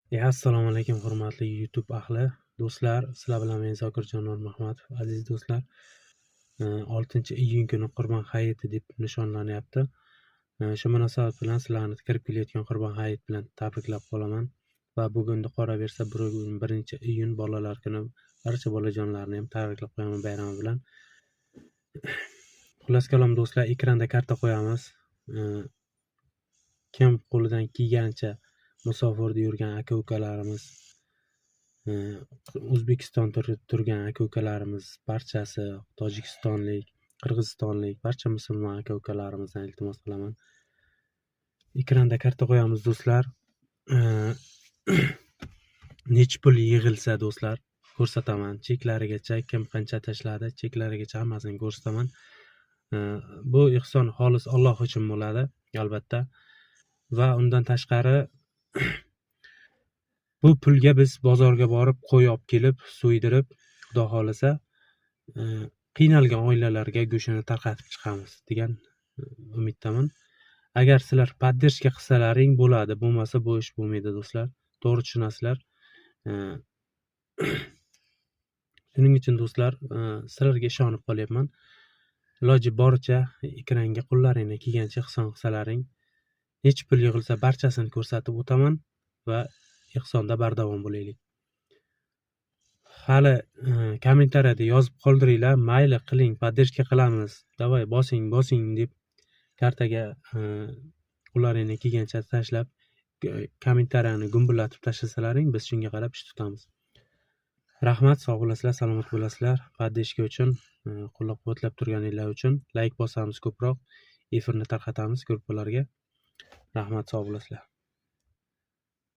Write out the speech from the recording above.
Assalomu alaykum hurmatli YouTube ahli, do'stlar. Sizlar bilan men Zokirjon Nurmahmatov. Aziz do'stlar, 6-iyun kuni Qurbon hayiti deb nishonlanyapti. Shu munosabat bilan sizlarni kirib kelayotgan Qurbon hayit bilan tabriklab qolaman va bugunni qolaversa bugun 1-iyun bolalar kuni. Barcha bolajonlarni ham tabriklab qo'yaman bayrami bilan. Xullas kalom do'stlar, ekranda karta qo'yamiz. Kim qo'lidan kelganicha musofirda yurgan aka-ukalarimiz, O'zbekistonda turgan aka-ukalarimiz barchasi, tojikistonlik, qirg'izistonlik barcha musulmon aka-ukalarimizdan iltimos qilaman. Ekranda karta qo'yamiz do'stlar. Necha pul yig'ilsa do'stlar ko'rsataman. Cheklarigacha kim qancha tashladi, cheklarigacha hammasini ko'rsataman. Bu ehson xolis Alloh uchun bo'ladi, albatta. Va undan tashqari bu pulga biz bozorga borib qo'y olib kelib, so'ydirib, xudo xolasa qiynalgan oilalarga go'shtini tarqatib chiqamiz degan umiddaman. Agar sizlar poddershka qilsalaring bo'ladi, bo'lmasa bu ish bo'lmaydi do'stlar. To'g'ri tushunasizlar. Shuning uchun do'stlar, sizlarga ishonib qolyapman. Iloji boricha ekranga qo'llaringni kelgancha ehson qilsalaring, necha pul yig'ilsa barchasini ko'rsatib o'taman va ehsonda bardavom bo'laylik. Hali kommentariyada yozib qoldiringlar, mayli qiling, poddershka qilamiz, davay bosing deb kartaga qo'llaringni kelgancha tashlab kommentariyani gumburlatib tashlasalaring, biz shunga qarab ish tutamiz. Rahmat, sog' bo'lasizlar, salomat bo'lasizlar. Poddershka uchun, qo'llab-quvvatlab turganinglar uchun layk bosamiz ko'proq, efirni tarqatamiz gruppalarga. Rahmat, sog' bo'lasizlar.